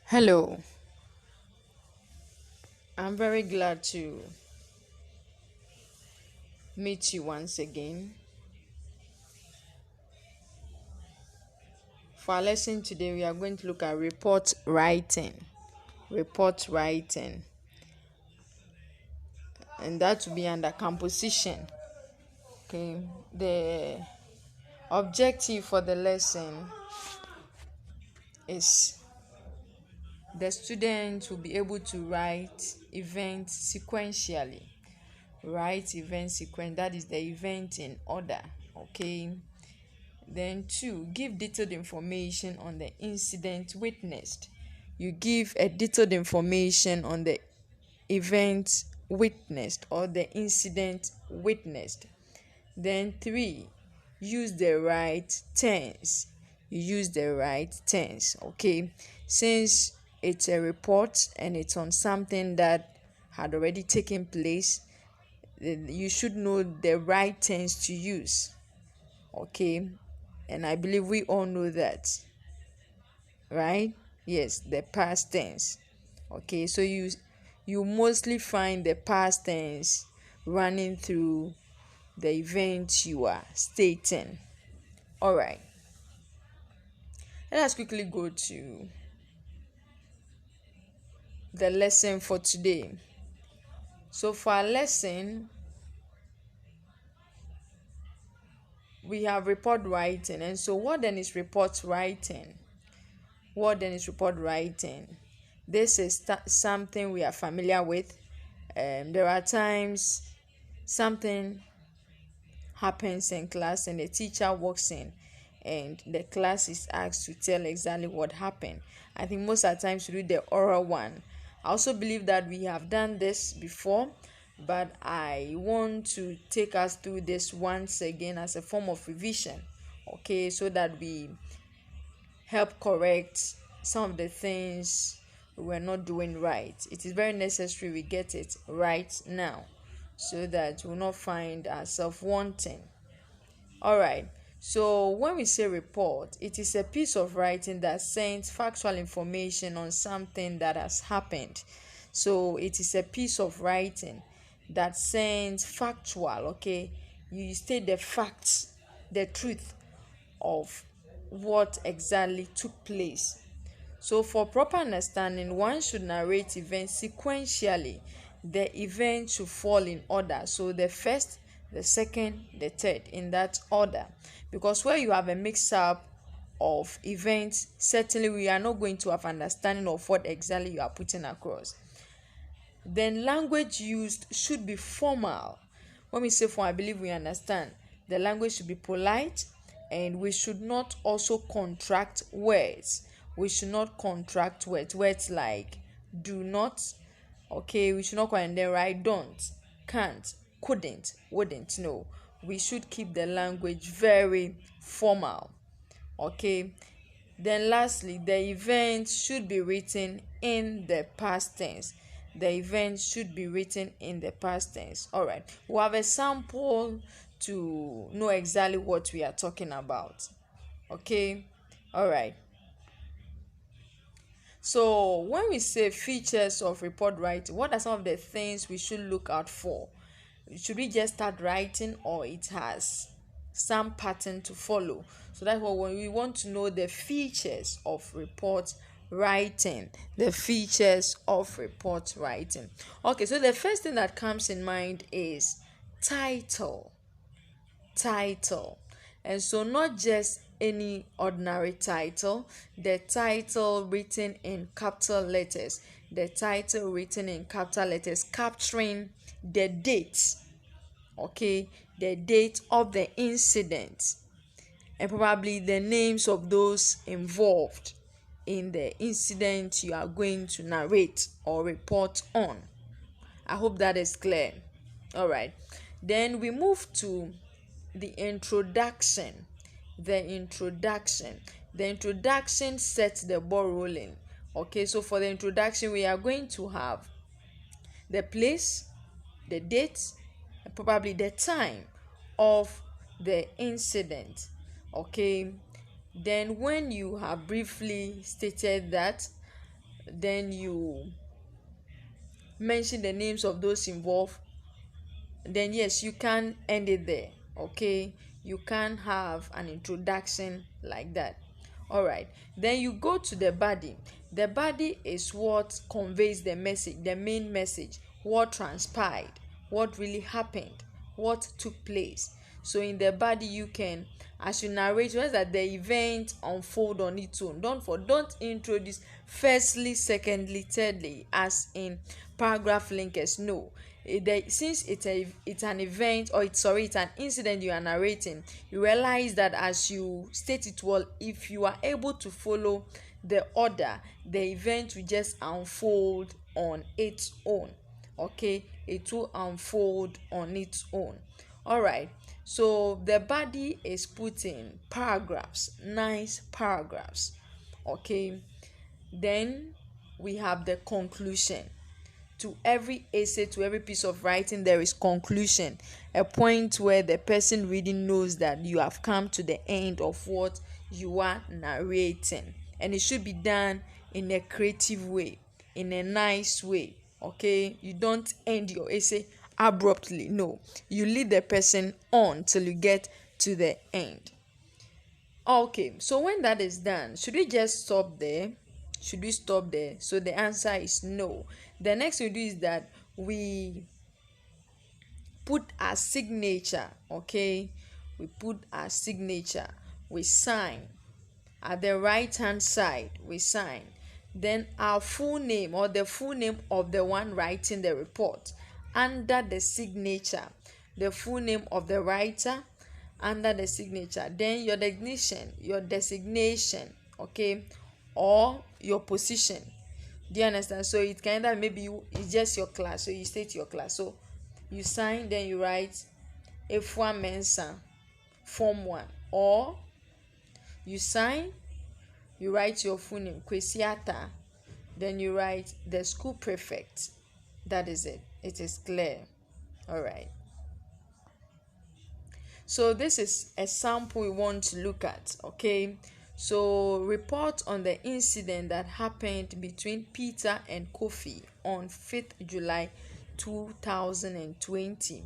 Hello, I'm very glad to meet you once again. For our lesson today, we are going to look at report writing. Report writing, and that will be under composition. Okay, the objective for the lesson is the student will be able to write events sequentially. Write event sequence, that is the event in order. Okay. Then two, give detailed information on the incident witnessed. You give a detailed information on the event witnessed or the incident witnessed. Then three, use the right tense. You use the right tense. Okay. Since it's a report and it's on something that had already taken place, you should know the right tense to use. Okay, and I believe we all know that, right? Yes, the past tense. Okay, so you mostly find the past tense running through the event you are stating. All right, let us quickly go to the lesson for today. So for our lesson, we have report writing. And so what then is report writing? What then is report writing? This is something we are familiar with. There are times something happens in class and the teacher walks in and the class is asked to tell exactly what happened. I think most of the times we do the oral one. I also believe that we have done this before, but I want to take us through this once again as a form of revision. Okay, so that we help correct some of the things we're not doing right. It is very necessary we get it right now so that we'll not find ourselves wanting. All right. So when we say report, it is a piece of writing that sends factual information on something that has happened. So it is a piece of writing that sends factual, okay? You state the facts, the truth of what exactly took place. So for proper understanding, one should narrate events sequentially. The event should fall in order. So the first, the second, the third, in that order. Because where you have a mix-up of events, certainly we are not going to have understanding of what exactly you are putting across. Then language used should be formal. When we say formal, I believe we understand. The language should be polite, and we should not also contract words. We should not contract words like do not. Okay, we should not go and then write don't, can't, couldn't, wouldn't. No, we should keep the language very formal. Okay. Then lastly, the event should be written in the past tense. The event should be written in the past tense. All right. We have a sample to know exactly what we are talking about. Okay. All right. So when we say features of report writing, what are some of the things we should look out for? Should we just start writing, or it has some pattern to follow? So that's what when we want to know the features of report writing. The features of report writing. Okay, so the first thing that comes in mind is title. Title. And so not just any ordinary title, the title written in capital letters, the title written in capital letters capturing the date, okay, the date of the incident, and probably the names of those involved in the incident you are going to narrate or report on. I hope that is clear. All right. Then we move to the introduction. The introduction sets the ball rolling. Okay, so for the introduction, we are going to have the place, the date, and probably the time of the incident. Okay, then when you have briefly stated that, then you mention the names of those involved, then yes, you can end it there. Okay, you can have an introduction like that. All right, then you go to the body. The body is what conveys the message, the main message, what transpired, what really happened, what took place. So in the body, you can, as you narrate, once that the event unfold on its own. Don't introduce firstly, secondly, thirdly, as in paragraph linkers. No, since it's an event, or it's an incident you are narrating, you realize that as you state it well, if you are able to follow the order, the event will just unfold on its own. Okay, it will unfold on its own. All right, so the body is put in paragraphs, nice paragraphs. Okay, then we have the conclusion. To every essay, to every piece of writing, there is conclusion, a point where the person reading knows that you have come to the end of what you are narrating, and it should be done in a creative way, in a nice way. Okay, you don't end your essay abruptly. No, you lead the person on till you get to the end. Okay, so when that is done, should we just stop there? Should we stop there? So the answer is no. The next we do is that we put our signature. Okay, we put our signature, we sign. At the right hand side, we sign. Then our full name, or the full name of the one writing the report, under the signature. The full name of the writer under the signature. Then your designation, okay, or your position. Do you understand? So it kind of, maybe it's just your class, so you state your class. So you sign, then you write F1 Mensa Form 1, or you sign, you write your full name Kwesiata, then you write the school prefect. That is it. It is clear. All right. So this is a sample we want to look at. Okay, so report on the incident that happened between Peter and Kofi on 5th July 2020.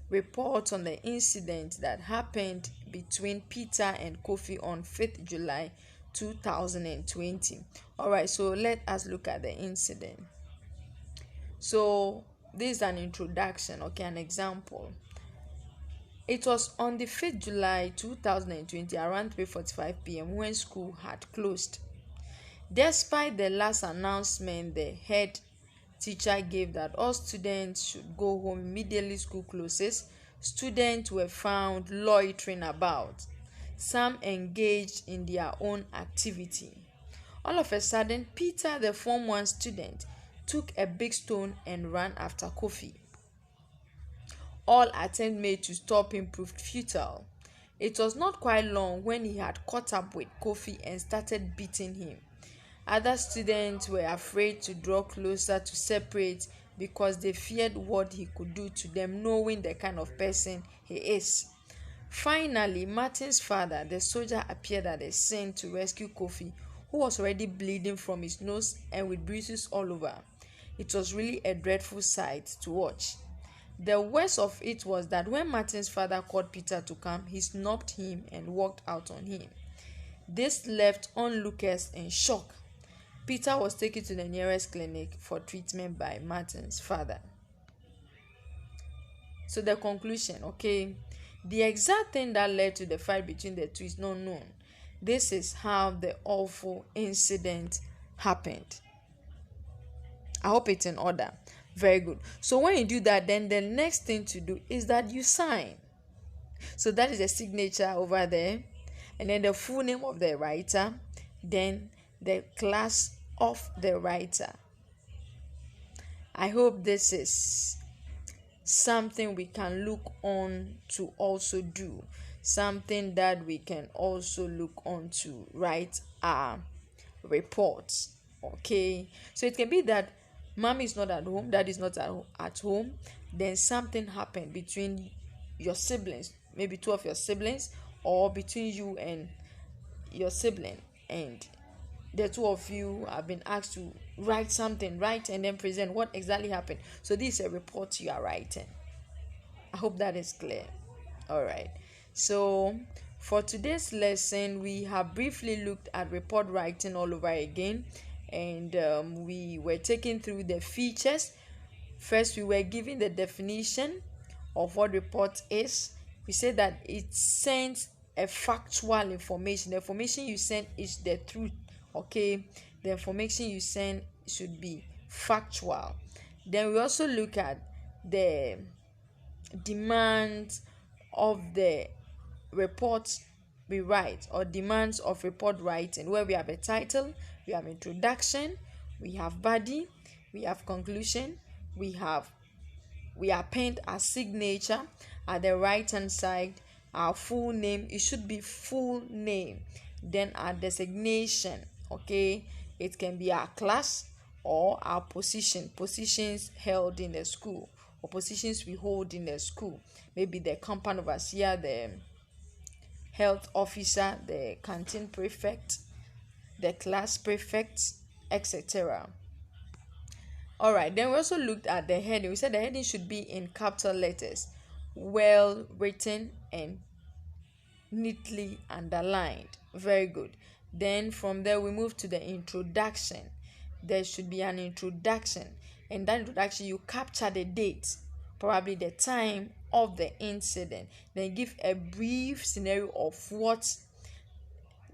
Report on the incident that happened between Peter and Kofi on 5th July 2020. All right, so let us look at the incident. So this is an introduction, okay, an example. It was on the 5th July 2020 around 3:45 p.m. when school had closed. Despite the last announcement the head teacher gave that all students should go home immediately school closes, students were found loitering about, some engaged in their own activity. All of a sudden, Peter, the Form 1 student, took a big stone and ran after Kofi. All attempts made to stop him proved futile. It was not quite long when he had caught up with Kofi and started beating him. Other students were afraid to draw closer to separate because they feared what he could do to them, knowing the kind of person he is. Finally, Martin's father, the soldier, appeared at the scene to rescue Kofi, who was already bleeding from his nose and with bruises all over. It was really a dreadful sight to watch. The worst of it was that when Martin's father called Peter to come, he snubbed him and walked out on him. This left onlookers in shock. Peter was taken to the nearest clinic for treatment by Martin's father. So the conclusion, okay, the exact thing that led to the fight between the two is not known. This is how the awful incident happened. I hope it's in order. Very good. So when you do that, then the next thing to do is that you sign. So that is the signature over there, and then the full name of the writer, then the class of the writer. I hope this is something we can look on to also do, something that we can also look on to write our reports. Okay, so it can be that mommy is not at home, dad is not at home, then something happened between your siblings, maybe two of your siblings, or between you and your sibling, and the two of you have been asked to write something, write and then present what exactly happened. So this is a report you are writing. I hope that is clear. All right. So for today's lesson, we have briefly looked at report writing all over again, and we were taking through the features. First, we were given the definition of what report is. We said that it sends a factual information. The information you send is the truth. Okay, the information you send should be factual. Then we also look at the demands of the report we write, or demands of report writing, where we have a title, we have introduction, we have body, we have conclusion, we append our signature at the right hand side, our full name. It should be full name. Then our designation. Okay, it can be our class or our positions held in the school, or positions we hold in the school. Maybe the compound overseer, the health officer, the canteen prefect, the class prefect, etc. All right, then we also looked at the heading. We said the heading should be in capital letters, well written and neatly underlined. Very good. Then from there we move to the introduction. There should be an introduction, and that introduction you capture the date, probably the time of the incident, then give a brief scenario of what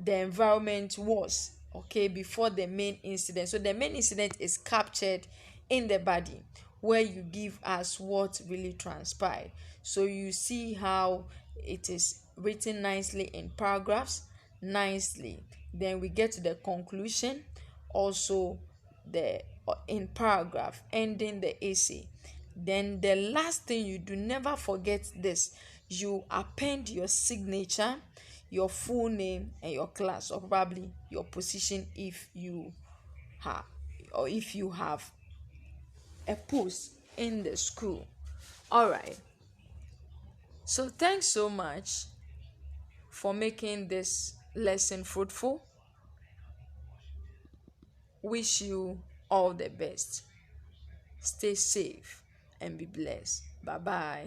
the environment was, okay, before the main incident. So the main incident is captured in the body, where you give us what really transpired. So you see how it is written nicely in paragraphs, nicely. Then we get to the conclusion, also the in paragraph, ending the essay. Then the last thing you do, never forget this, you append your signature, your full name, and your class, or probably your position if you have, or if you have a post in the school. All right, so thanks so much for making this lesson fruitful. Wish you all the best. Stay safe and be blessed. Bye bye.